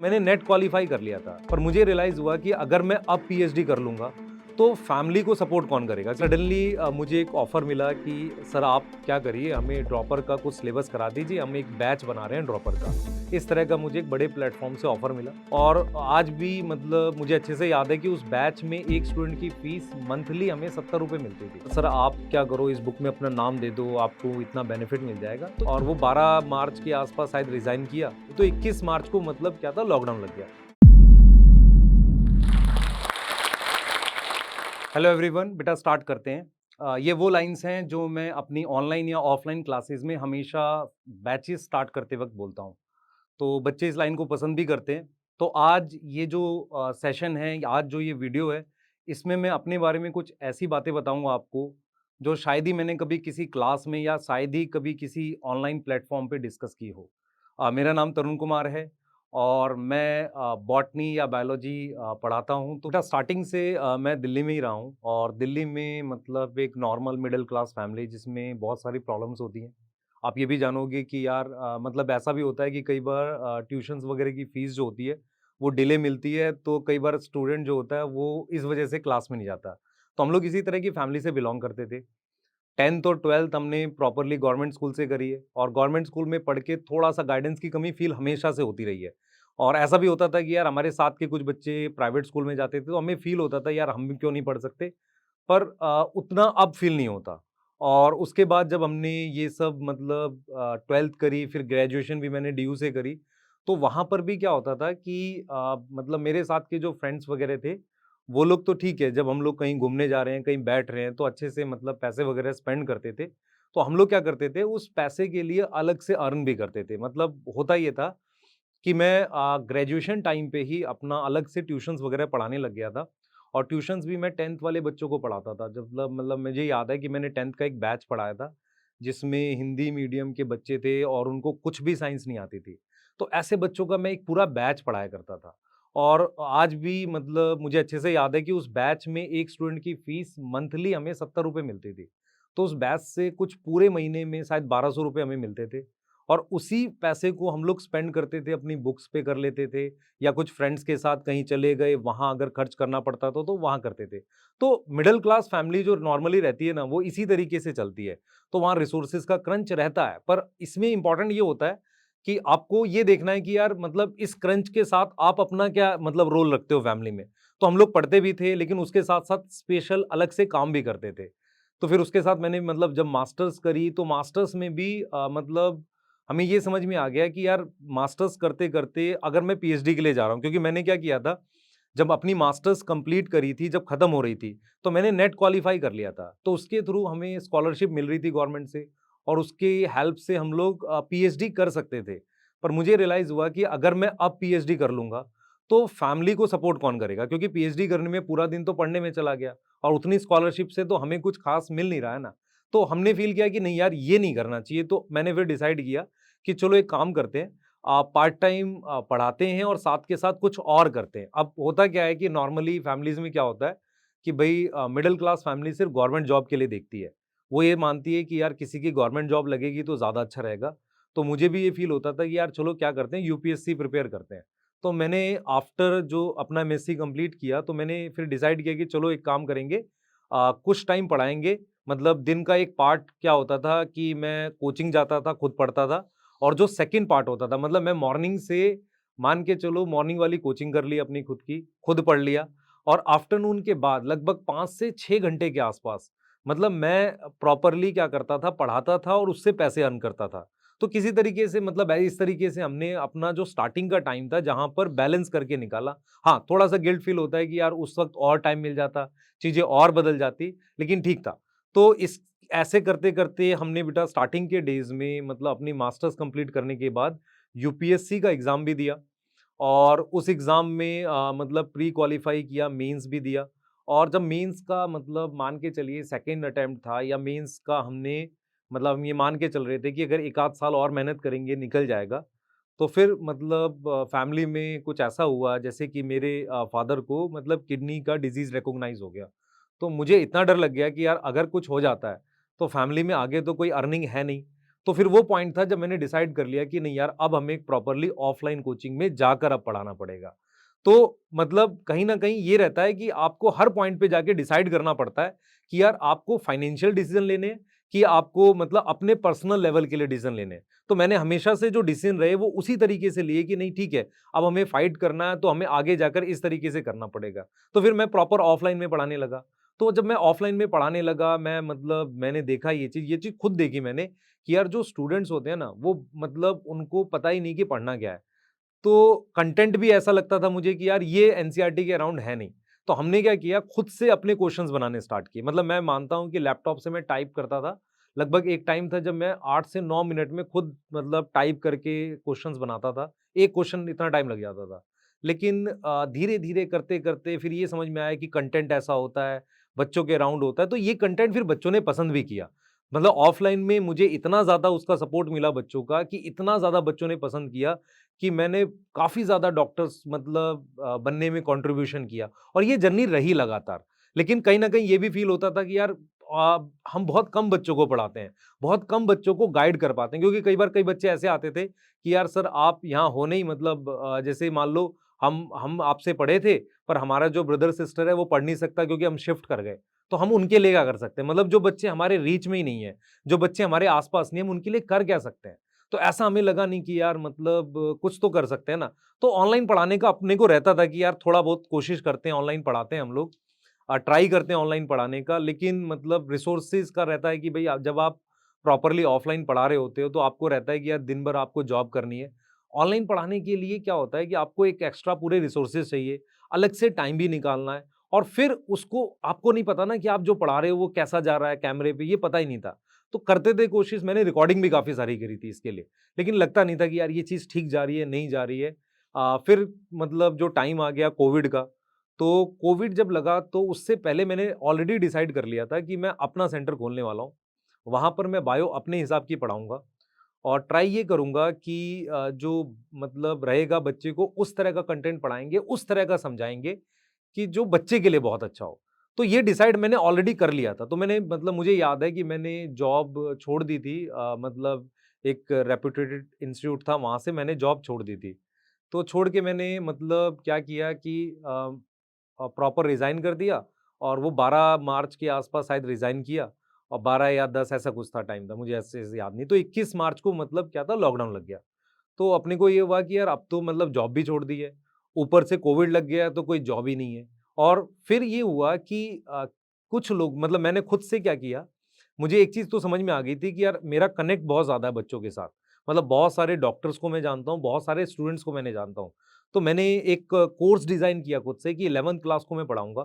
मैंने net qualify कर लिया था, पर मुझे रियलाइज़ हुआ कि अगर मैं अब पीएचडी कर लूँगा, तो फैमिली को सपोर्ट कौन करेगा? सडनली मुझे एक ऑफ़र मिला कि सर आप क्या करिए, हमें ड्रॉपर का कुछ सिलेबस करा दीजिए, हम एक बैच बना रहे हैं ड्रॉपर का। इस तरह का मुझे एक बड़े प्लेटफ़ॉर्म से ऑफ़र मिला और आज भी मतलब मुझे अच्छे से याद है कि उस बैच में एक स्टूडेंट की फ़ीस मंथली हमें ₹70 मिलती थी। सर आप क्या करो, इस बुक में अपना नाम दे दो, आपको इतना बेनिफिट मिल जाएगा। और वो 12 मार्च के आस-पास शायद रिज़ाइन किया, तो 21 मार्च को मतलब क्या था, लॉकडाउन लग गया। हेलो एवरीवन, बेटा स्टार्ट करते हैं। ये वो लाइन्स हैं जो मैं अपनी ऑनलाइन या ऑफलाइन क्लासेस में हमेशा बैचेस स्टार्ट करते वक्त बोलता हूँ। तो बच्चे इस लाइन को पसंद भी करते हैं। तो आज ये जो सेशन है, आज जो ये वीडियो है, इसमें मैं अपने बारे में कुछ ऐसी बातें बताऊँगा आपको, जो शायद ही मैंने कभी किसी क्लास में या शायद ही कभी किसी ऑनलाइन प्लेटफ़ॉर्म पे डिस्कस की हो। मेरा नाम तरुण कुमार है और मैं बॉटनी या बायोलॉजी पढ़ाता हूँ। तो बेटा स्टार्टिंग से मैं दिल्ली में ही रहा हूँ और दिल्ली में मतलब एक नॉर्मल मिडल क्लास फैमिली जिसमें बहुत सारी प्रॉब्लम्स होती हैं। आप ये भी जानोगे कि यार मतलब ऐसा भी होता है कि कई बार ट्यूशन्स वगैरह की फ़ीस जो होती है, वो डिले मिलती है, तो कई बार स्टूडेंट जो होता है, वो इस वजह से क्लास में नहीं जाता। तो हम लोग इसी तरह की फैमिली से बिलॉन्ग करते थे। 10th और 12th हमने प्रॉपरली गवर्नमेंट स्कूल से करी है और गवर्नमेंट स्कूल में पढ़ के थोड़ा-सा गाइडेंस की कमी फ़ील हमेशा से होती रही है। और ऐसा भी होता था कि यार हमारे साथ के कुछ बच्चे प्राइवेट स्कूल में जाते थे, तो हमें फ़ील होता था यार हम भी क्यों नहीं पढ़ सकते? पर उतना अब फ़ील नहीं होता। और उसके बाद जब हमने ये सब मतलब 12th करी, फिर ग्रेजुएशन भी मैंने डीयू से करी, तो वहाँ पर भी क्या होता था कि मतलब मेरे साथ के जो फ्रेंड्स वगैरह थे, वो लोग तो ठीक है, जब हम लोग कहीं घूमने जा रहे हैं, कहीं बैठ रहे हैं, तो अच्छे से मतलब पैसे वगैरह स्पेंड करते थे। तो हम लोग क्या करते थे, उस पैसे के लिए अलग से अर्न भी करते थे। मतलब होता ये था कि मैं ग्रेजुएशन टाइम पे ही अपना अलग से ट्यूशन्स वगैरह पढ़ाने लग गया था और ट्यूशन्स भी मैं 10th वाले बच्चों को पढ़ाता था। जब मतलब मुझे याद है कि मैंने 10th का एक बैच पढ़ाया था, जिसमें हिंदी मीडियम के बच्चे थे और उनको कुछ भी साइंस नहीं आती थी। तो ऐसे बच्चों का मैं एक पूरा बैच पढ़ाया करता था और आज भी मतलब मुझे अच्छे से याद है कि उस बैच में एक स्टूडेंट की फीस मंथली हमें ₹70 मिलती थी। तो उस बैच से कुछ पूरे महीने में शायद ₹1200 हमें मिलते थे। और उसी पैसे को हम लोग स्पेंड करते थे, अपनी बुक्स पे कर लेते थे या कुछ फ्रेंड्स के साथ कहीं चले गए, वहाँ अगर खर्च करना पड़ता था, तो वहाँ करते थे। तो मिडल क्लास फैमिली जो नॉर्मली रहती है ना, वो इसी तरीके से चलती है। तो वहाँ रिसोर्सेज़ का क्रंच रहता है, पर इसमें इम्पोर्टेंट ये होता है कि आपको ये देखना है कि यार मतलब इस क्रंच के साथ आप अपना क्या मतलब रोल रखते हो फैमिली में। तो हम लोग पढ़ते भी थे, लेकिन उसके साथ-साथ स्पेशल अलग से काम भी करते थे। तो फिर उसके साथ मैंने मतलब जब मास्टर्स करी, तो मास्टर्स में भी मतलब हमें ये समझ में आ गया कि यार मास्टर्स करते-करते अगर मैं पीएचडी के लिए जा रहा हूँ, क्योंकि मैंने क्या किया था, जब अपनी मास्टर्स कंप्लीट करी थी, जब खत्म हो रही थी, तो मैंने नेट क्वालीफाई कर लिया था। तो उसके थ्रू हमें स्कॉलरशिप मिल रही थी गवर्नमेंट से और उसकी हेल्प से हम लोग पीएचडी कर सकते थे। पर मुझे रियलाइज़ हुआ कि अगर मैं अब पीएचडी कर लूँगा, तो फैमिली को सपोर्ट कौन करेगा? क्योंकि पीएचडी करने में पूरा दिन तो पढ़ने में चला गया और उतनी स्कॉलरशिप से तो हमें कुछ खास मिल नहीं रहा है ना। तो हमने फ़ील किया कि नहीं यार, ये नहीं करना चाहिए, तो मैंने फिर डिसाइड किया कि चलो एक काम करते हैं, पार्ट टाइम पढ़ाते हैं और साथ के साथ कुछ और करते हैं। अब होता क्या है कि नॉर्मली फैमिलीज़ में क्या होता है कि भई मिडल क्लास फैमिली सिर्फ़ गवर्नमेंट जॉब के लिए देखती है। वो ये मानती है कि यार किसी की गवर्नमेंट जॉब लगेगी तो ज़्यादा अच्छा रहेगा। तो मुझे भी ये फ़ील होता था कि यार चलो क्या करते हैं, यूपीएससी प्रिपेयर करते हैं। तो मैंने आफ्टर जो अपना एमएससी कंप्लीट किया, तो मैंने फिर डिसाइड किया कि चलो एक काम करेंगे, कुछ टाइम पढ़ाएँगे। मतलब दिन का एक पार्ट क्या होता था कि मैं कोचिंग जाता था, खुद पढ़ता था और जो सेकंड पार्ट होता था, मतलब मैं मॉर्निंग से मान के चलो, मॉर्निंग वाली कोचिंग कर ली अपनी खुद की, खुद पढ़ लिया और आफ्टरनून के बाद लगभग 5 से 6 घंटे के आसपास मतलब मैं प्रॉपरली क्या करता था, पढ़ाता था और उससे पैसे अर्न करता था। तो किसी तरीके से मतलब इस तरीके से हमने अपना जो स्टार्टिंग का टाइम था, जहाँ पर बैलेंस करके निकाला। हाँ, थोड़ा-सा गिल्ट फील होता है कि यार उस वक़्त और टाइम मिल जाता, चीज़ें और बदल जाती, लेकिन ठीक था। तो इस ऐसे करते-करते हमने बेटा स्टार्टिंग के डेज़ में मतलब अपनी मास्टर्स कंप्लीट करने के बाद यूपीएससी का एग्ज़ाम भी दिया और उस एग्ज़ाम में मतलब प्री क्वालीफाई किया, मेंस भी दिया और जब मेंस का मतलब मान के चलिए सेकंड अटेम्प्ट था या मेंस का हमने मतलब हम ये मान के चल रहे थे कि अगर 1 आध साल और मेहनत करेंगे, निकल जाएगा। तो फिर मतलब फैमिली में कुछ ऐसा हुआ जैसे कि मेरे फादर को मतलब किडनी का डिज़ीज़ रिकॉग्नाइज़ हो गया। तो मुझे इतना डर लग गया कि यार अगर कुछ हो जाता है, तो फैमिली में आगे तो कोई अर्निंग है नहीं। तो फिर वो पॉइंट था जब मैंने डिसाइड कर लिया कि नहीं यार, अब हमें एक प्रॉपर्ली ऑफलाइन कोचिंग में जाकर अब पढ़ाना पड़ेगा। तो मतलब कहीं न कहीं ये रहता है कि आपको हर पॉइंट पे जाके डिसाइड करना पड़ता है कि यार आपको फाइनेंशियल डिसीज़न लेने हैं कि आपको मतलब अपने पर्सनल लेवल के लिए डिसीज़न लेने हैं। तो मैंने हमेशा से जो डिसीज़न रहे वो उसी तरीके से लिए कि नहीं ठीक है, अब हमें फाइट करना है तो हमें आगे जाकर इस तरीके से करना पड़ेगा। तो फिर मैं प्रॉपर ऑफलाइन में पढ़ाने लगा। तो जब मैं ऑफलाइन में पढ़ाने लगा, मैं मतलब मैंने देखा ये चीज़ खुद देखी मैंने कि यार जो स्टूडेंट्स होते हैं ना, वो मतलब उनको पता ही नहीं कि पढ़ना क्या है। तो कंटेंट भी ऐसा लगता था मुझे कि यार ये एनसीईआरटी के अराउंड है नहीं। तो हमने क्या किया, खुद से अपने क्वेश्चंस बनाने स्टार्ट किए। मतलब मैं मानता हूँ कि लैपटॉप से मैं टाइप करता था। लगभग एक टाइम था जब मैं 8 से 9 मिनट में खुद मतलब टाइप करके क्वेश्चंस बनाता था। एक क्वेश्चन इतना टाइम लग जाता था। लेकिन धीरे-धीरे करते-करते फिर ये समझ में आया कि कंटेंट ऐसा होता है, बच्चों के अराउंड होता है, तो ये कंटेंट फिर बच्चों ने पसंद भी किया। मतलब ऑफलाइन में मुझे इतना ज़्यादा उसका सपोर्ट मिला बच्चों का कि इतना ज़्यादा बच्चों ने पसंद किया कि मैंने काफ़ी ज़्यादा डॉक्टर्स मतलब बनने में कंट्रीब्यूशन किया और ये जर्नी रही लगातार। लेकिन कहीं न कहीं ये भी फ़ील होता था कि यार हम बहुत कम बच्चों को पढ़ाते हैं, बहुत कम बच्चों को गाइड कर पाते हैं क्योंकि कई बार कई बच्चे ऐसे आते थे कि यार सर आप यहाँ हो नहीं, मतलब जैसे मान लो हम आपसे पढ़े थे, पर हमारा जो ब्रदर सिस्टर है वो पढ़ नहीं सकता क्योंकि हम शिफ्ट कर गए। तो हम उनके लिए क्या कर सकते हैं? मतलब जो बच्चे हमारे रीच में ही नहीं है, जो बच्चे हमारे आस-पास नहीं है, हम उनके लिए कर क्या सकते हैं? तो ऐसा हमें लगा नहीं कि यार मतलब कुछ तो कर सकते हैं ना। तो ऑनलाइन पढ़ाने का अपने को रहता था कि यार थोड़ा बहुत कोशिश करते हैं, ऑनलाइन पढ़ाते हैं हम लोग। ट्राई करते हैं ऑनलाइन पढ़ाने का, लेकिन मतलब रिसोर्सेज़ का रहता है कि भई जब आप प्रॉपर्ली ऑफलाइन पढ़ा रहे होते हो, तो आपको रहता है कि यार दिन भर आपको जॉब करनी है। ऑनलाइन पढ़ाने के लिए क्या होता है कि आपको एक एक्स्ट्रा पूरे रिसोर्सेज़ चाहिए, अलग से टाइम भी निकालना है और फिर उसको आपको नहीं पता ना कि आप जो पढ़ा रहे हो वो कैसा जा रहा है कैमरे पे, ये पता ही नहीं था। तो करते थे कोशिश, मैंने रिकॉर्डिंग भी काफ़ी सारी करी थी इसके लिए, लेकिन लगता नहीं था कि यार ये चीज़ ठीक जा रही है, नहीं जा रही है। फिर मतलब जो टाइम आ गया कोविड का, तो कोविड जब लगा तो उससे पहले मैंने ऑलरेडी डिसाइड कर लिया था कि मैं अपना सेंटर खोलने वाला हूँ। वहाँ पर मैं बायो अपने हिसाब की पढ़ाऊँगा और ट्राई ये करूँगा कि जो मतलब रहेगा बच्चे को उस तरह का कंटेंट पढ़ाएँगे, उस तरह का समझाएँगे कि जो बच्चे के लिए बहुत अच्छा हो। तो ये डिसाइड मैंने ऑलरेडी कर लिया था। तो मैंने मतलब मुझे याद है कि मैंने जॉब छोड़ दी थी, मतलब एक रेप्यूटेड इंस्टीट्यूट था, वहाँ से मैंने जॉब छोड़ दी थी। तो छोड़ के मैंने मतलब क्या किया कि प्रॉपर रिज़ाइन कर दिया और वो 12 मार्च के आस-पास शायद रिज़ाइन किया और 12 या 10 ऐसा कुछ था टाइम था, मुझे ऐसे से याद नहीं। तो 21 मार्च को मतलब क्या था, लॉकडाउन लग गया। तो अपने को ये हुआ कि यार अब तो मतलब जॉब भी छोड़ दी है, ऊपर से कोविड लग गया तो कोई जॉब ही नहीं है। और फिर ये हुआ कि कुछ लोग मतलब मैंने खुद से क्या किया, मुझे एक चीज़ तो समझ में आ गई थी कि यार मेरा कनेक्ट बहुत ज़्यादा है बच्चों के साथ। मतलब बहुत सारे डॉक्टर्स को मैं जानता हूँ, बहुत सारे स्टूडेंट्स को मैंने जानता हूँ। तो मैंने एक कोर्स डिज़ाइन किया खुद से कि 11th क्लास को मैं पढ़ाऊँगा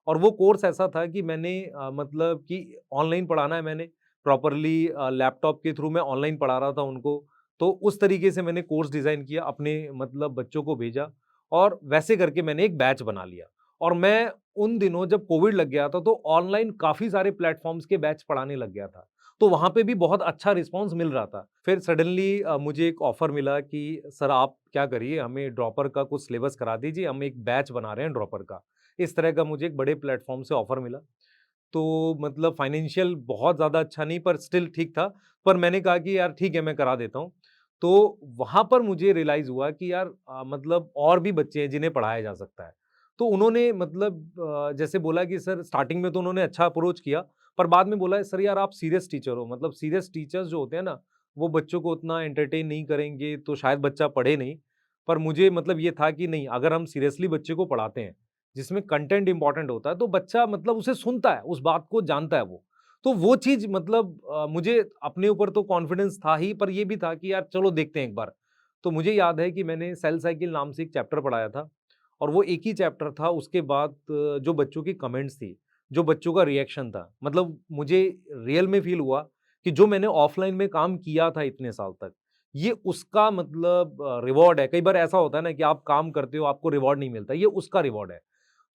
और वो कोर्स ऐसा था कि मैंने मतलब कि ऑनलाइन पढ़ाना है मैंने, प्रॉपरली लैपटॉप के थ्रू मैं ऑनलाइन पढ़ा रहा था उनको। तो उस तरीके से मैंने कोर्स डिज़ाइन किया, अपने मतलब बच्चों को भेजा और वैसे करके मैंने एक बैच बना लिया। और मैं उन दिनों जब कोविड लग गया था, तो ऑनलाइन काफ़ी सारे प्लेटफ़ॉर्म्स के बैच पढ़ाने लग गया था। तो वहाँ पे भी बहुत अच्छा रिस्पॉन्स मिल रहा था। फिर सडनली मुझे एक ऑफ़र मिला कि सर आप क्या करिए, हमें ड्रॉपर का कुछ सिलेबस करा दीजिए, हम एक बैच बना रहे हैं ड्रॉपर का। इस तरह का मुझे एक बड़े प्लेटफ़ॉर्म से ऑफ़र मिला। तो मतलब फाइनेंशियल बहुत ज़्यादा अच्छा नहीं पर स्टिल ठीक था। पर मैंने कहा कि यार ठीक है मैं करा देता हूँ। तो वहाँ पर मुझे रियलाइज़ हुआ कि यार मतलब और भी बच्चे हैं जिन्हें पढ़ाया जा सकता है। तो उन्होंने मतलब जैसे बोला कि सर स्टार्टिंग में तो उन्होंने अच्छा अप्रोच किया, पर बाद में बोला सर यार आप सीरियस टीचर हो, मतलब सीरियस टीचर्स जो होते हैं ना, वो बच्चों को उतना एंटरटेन नहीं करेंगे तो शायद बच्चा पढ़े नहीं। पर मुझे मतलब ये था कि नहीं, अगर हम सीरियसली बच्चे को पढ़ाते हैं जिसमें कंटेंट इम्पोर्टेंट होता है, तो बच्चा मतलब उसे सुनता है, उस बात को जानता है वो। तो वो चीज़ मतलब मुझे अपने ऊपर तो कॉन्फिडेंस था ही, पर ये भी था कि यार चलो देखते हैं एक बार। तो मुझे याद है कि मैंने सेल साइकिल नाम से एक चैप्टर पढ़ाया था और वो एक ही चैप्टर था, उसके बाद जो बच्चों की कमेंट्स थी, जो बच्चों का रिएक्शन था, मतलब मुझे रियल में फ़ील हुआ कि जो मैंने ऑफ़लाइन में काम किया था इतने साल तक, ये उसका मतलब रिवॉर्ड है। कई बार ऐसा होता है ना कि आप काम करते हो, आपको रिवॉर्ड नहीं मिलता, ये उसका रिवॉर्ड है।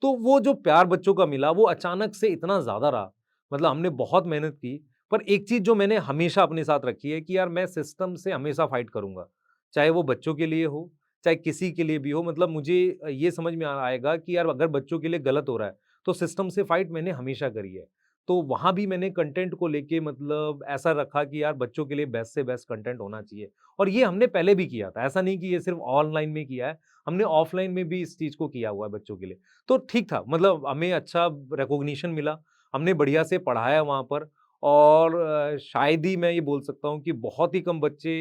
तो वो जो प्यार बच्चों का मिला, वो अचानक से इतना ज़्यादा रहा, मतलब हमने बहुत मेहनत की, पर एक चीज़ जो मैंने हमेशा अपने साथ रखी है कि यार मैं सिस्टम से हमेशा फाइट करूँगा। चाहे वो बच्चों के लिए हो, चाहे किसी के लिए भी हो, मतलब मुझे ये समझ में आएगा कि यार अगर बच्चों के लिए गलत हो रहा है, तो सिस्टम से फाइट मैंने हमेशा करी है। तो वहाँ भी मैंने कंटेंट को लेके मतलब ऐसा रखा कि यार बच्चों के लिए बेस्ट से बेस्ट कंटेंट होना चाहिए। और ये हमने पहले भी किया था, ऐसा नहीं कि ये सिर्फ़ ऑनलाइन में किया है, हमने ऑफ़लाइन में भी इस चीज़ को किया हुआ है बच्चों के लिए। तो ठीक था, मतलब हमें अच्छा रिकॉग्निशन मिला, हमने बढ़िया से पढ़ाया वहाँ पर और शायद ही मैं ये बोल सकता हूँ कि बहुत ही कम बच्चे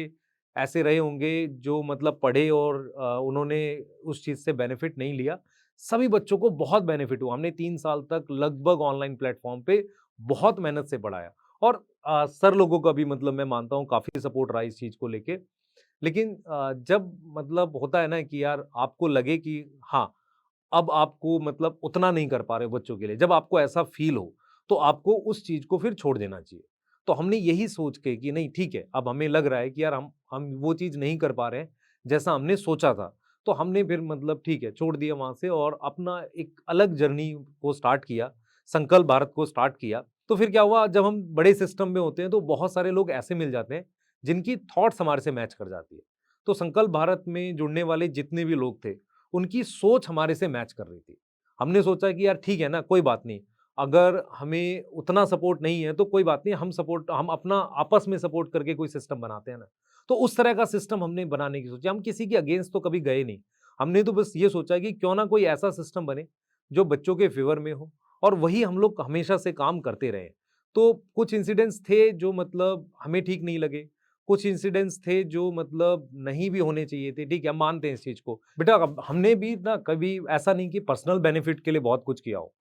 ऐसे रहे होंगे जो मतलब पढ़े और उन्होंने उस चीज़ से बेनिफिट नहीं लिया। सभी बच्चों को बहुत बेनिफिट हुआ। हमने 3 साल तक लगभग ऑनलाइन प्लेटफ़ॉर्म पे बहुत मेहनत से पढ़ाया और सर लोगों का भी मतलब मैं मानता हूँ काफ़ी सपोर्ट रहा इस चीज़ को लेके। लेकिन जब मतलब होता है ना कि यार आपको लगे कि हाँ, अब आपको मतलब उतना नहीं कर पा रहे हो बच्चों के लिए, जब आपको ऐसा फ़ील हो, तो आपको उस चीज़ को फिर छोड़ देना चाहिए। तो हमने यही सोच के कि नहीं ठीक है, अब हमें लग रहा है कि यार हम वो चीज़ नहीं कर पा रहे हैं, जैसा हमने सोचा था। तो हमने फिर मतलब ठीक है, छोड़ दिया वहाँ से और अपना एक अलग जर्नी को स्टार्ट किया, संकल्प भारत को स्टार्ट किया। तो फिर क्या हुआ, जब हम बड़े सिस्टम में होते हैं, तो बहुत सारे लोग ऐसे मिल जाते हैं, जिनकी थॉट्स हमारे से मैच कर जाती है। तो संकल्प भारत में जुड़ने वाले जितने भी लोग थे, उनकी सोच हमारे से मैच कर रही थी। हमने सोचा कि यार ठीक है ना, कोई बात नहीं, अगर हमें उतना सपोर्ट नहीं है तो कोई बात नहीं, हम अपना आपस में सपोर्ट करके कोई सिस्टम बनाते हैं ना। तो उस तरह का सिस्टम हमने बनाने की सोची। हम किसी के अगेंस्ट तो कभी गए नहीं। हमने तो बस ये सोचा कि क्यों ना कोई ऐसा सिस्टम बने जो बच्चों के फ़ेवर में हो और वही हम लोग हमेशा से काम करते रहे। तो कुछ इंसिडेंट्स थे जो मतलब हमें ठीक नहीं लगे। कुछ इंसिडेंट्स थे जो मतलब नहीं भी होने चाहिए थे, ठीक है, हम मानते हैं इस चीज़ को। बेटा अब हमने भी ना कभी ऐसा नहीं कि पर्सनल बेनिफिट के लिए बहुत कुछ किया हो।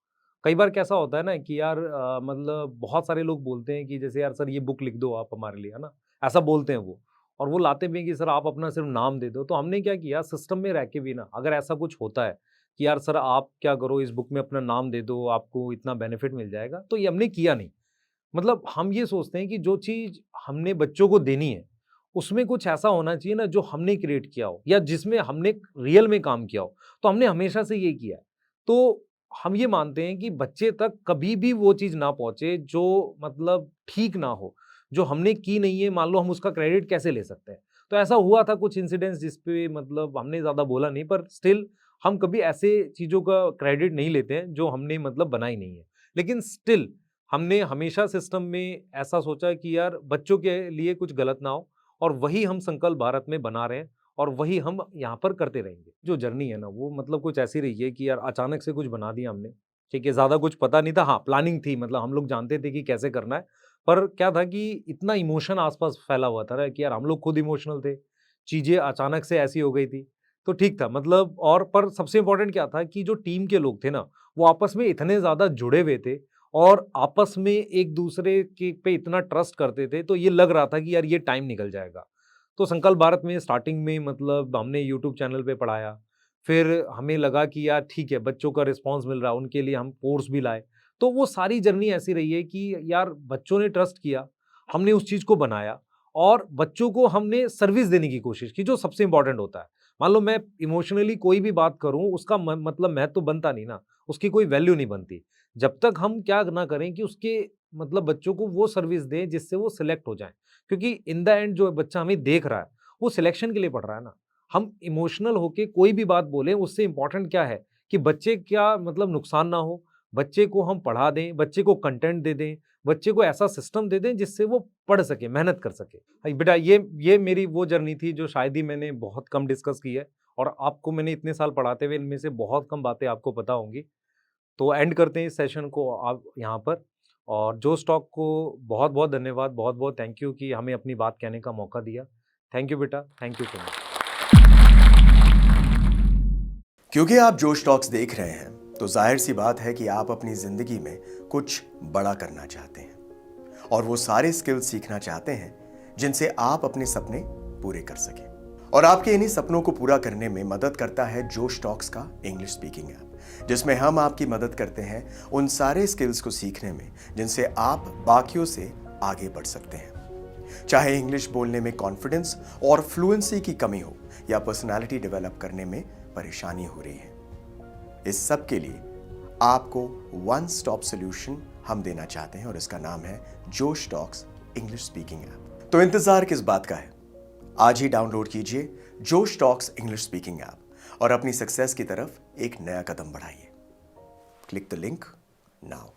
कई बार कैसा होता है ना कि यार मतलब बहुत सारे लोग बोलते हैं कि जैसे यार सर ये बुक लिख दो आप हमारे लिए, है ना? ऐसा बोलते हैं वो और वो लाते भी हैं कि सर आप अपना सिर्फ़ नाम दे दो। तो हमने क्या किया सिस्टम में रह के भी ना अगर ऐसा कुछ होता है कि यार सर आप क्या करो इस बुक में अपना नाम दे दो, आपको इतना बेनिफिट मिल जाएगा, तो ये हमने किया नहीं। मतलब हम ये सोचते हैं कि जो चीज़ हमने बच्चों को देनी है, उसमें कुछ ऐसा होना चाहिए ना जो हमने क्रिएट किया हो या जिसमें हमने रियल में काम किया हो। तो हमने हमेशा से ये किया है। तो हम ये मानते हैं कि बच्चे तक कभी भी वो चीज़ ना पहुँचे जो मतलब ठीक ना हो। जो हमने की नहीं है, मान लो हम उसका क्रेडिट कैसे ले सकते हैं? तो ऐसा हुआ था कुछ इंसिडेंट्स जिस पे मतलब हमने ज़्यादा बोला नहीं पर स्टिल हम कभी ऐसे चीज़ों का क्रेडिट नहीं लेते हैं जो हमने मतलब बनाई नहीं है। लेकिन स्टिल हमने हमेशा सिस्टम में ऐसा सोचा कि यार बच्चों के लिए कुछ गलत ना हो और वही हम संकल्प भारत में बना रहे हैं और वही हम यहाँ पर करते रहेंगे। जो जर्नी है ना वो मतलब कुछ ऐसी रही है कि यार अचानक से कुछ बना दिया हमने, ठीक है, ज़्यादा कुछ पता नहीं था। हाँ, प्लानिंग थी मतलब हम लोग जानते थे कि कैसे करना है, पर क्या था कि इतना इमोशन आस-पास फैला हुआ था ना कि यार हम लोग खुद इमोशनल थे, चीज़ें अचानक से ऐसी हो गई थी, तो ठीक था मतलब और पर सबसे इम्पोर्टेंट क्या था कि जो टीम के लोग थे ना, वो आपस में इतने ज़्यादा जुड़े हुए थे और आपस में एक-दूसरे के पे इतना ट्रस्ट करते थे, तो ये लग रहा था कि यार ये टाइम निकल जाएगा। तो संकल्प भारत में स्टार्टिंग में मतलब हमने यूट्यूब चैनल पे पढ़ाया, फिर हमें लगा कि यार ठीक है, बच्चों का रिस्पॉन्स मिल रहा है, उनके लिए हम कोर्स भी लाए। तो वो सारी जर्नी ऐसी रही है कि यार बच्चों ने ट्रस्ट किया, हमने उस चीज़ को बनाया और बच्चों को हमने सर्विस देने की कोशिश की, जो सबसे इम्पोर्टेंट होता है। मान लो मैं इमोशनली कोई भी बात करूँ, उसका मतलब महत्व तो बनता नहीं ना, उसकी कोई वैल्यू नहीं बनती। जब तक हम क्या ना करें कि उसके मतलब बच्चों को वो सर्विस दें जिससे वो सिलेक्ट हो जाएँ। क्योंकि इन द एंड जो बच्चा हमें देख रहा है, वो सिलेक्शन के लिए पढ़ रहा है ना। हम इमोशनल होके कोई भी बात बोलें, उससे इम्पोर्टेंट क्या है कि बच्चे क्या मतलब नुकसान ना हो, बच्चे को हम पढ़ा दें, बच्चे को कंटेंट दे दें, बच्चे को ऐसा सिस्टम दे दें जिससे वो पढ़ सके, मेहनत कर सके। बेटा ये मेरी वो जर्नी थी जो शायद ही मैंने बहुत कम डिस्कस की है और आपको मैंने इतने साल पढ़ाते हुए इनमें से बहुत कम बातें आपको पता होंगी। तो एंड करते हैं इस सेशन को आप यहाँ पर और जोश टॉक को बहुत-बहुत धन्यवाद, बहुत-बहुत थैंक यू कि हमें अपनी बात कहने का मौका दिया। थैंक यू बेटा, थैंक यू सो मच। क्योंकि आप जोश टॉक्स देख रहे हैं तो जाहिर सी बात है कि आप अपनी जिंदगी में कुछ बड़ा करना चाहते हैं और वो सारे स्किल्स सीखना चाहते हैं जिनसे आप अपने सपने पूरे कर सकें। और आपके इन्हीं सपनों को पूरा करने में मदद करता है जोश टॉक्स का इंग्लिश स्पीकिंग ऐप, जिसमें हम आपकी मदद करते हैं उन सारे स्किल्स को सीखने में जिनसे आप बाकियों से आगे बढ़ सकते हैं। चाहे इंग्लिश बोलने में कॉन्फिडेंस और फ्लुएंसी की कमी हो या पर्सनालिटी डेवलप करने में परेशानी हो रही है, इस सब के लिए आपको वन स्टॉप सॉल्यूशन हम देना चाहते हैं और इसका नाम है जोश टॉक्स इंग्लिश स्पीकिंग ऐप। तो इंतजार किस बात का है? आज ही डाउनलोड कीजिए जोश टॉक्स इंग्लिश स्पीकिंग ऐप और अपनी सक्सेस की तरफ एक नया कदम बढ़ाइए। Click the link now.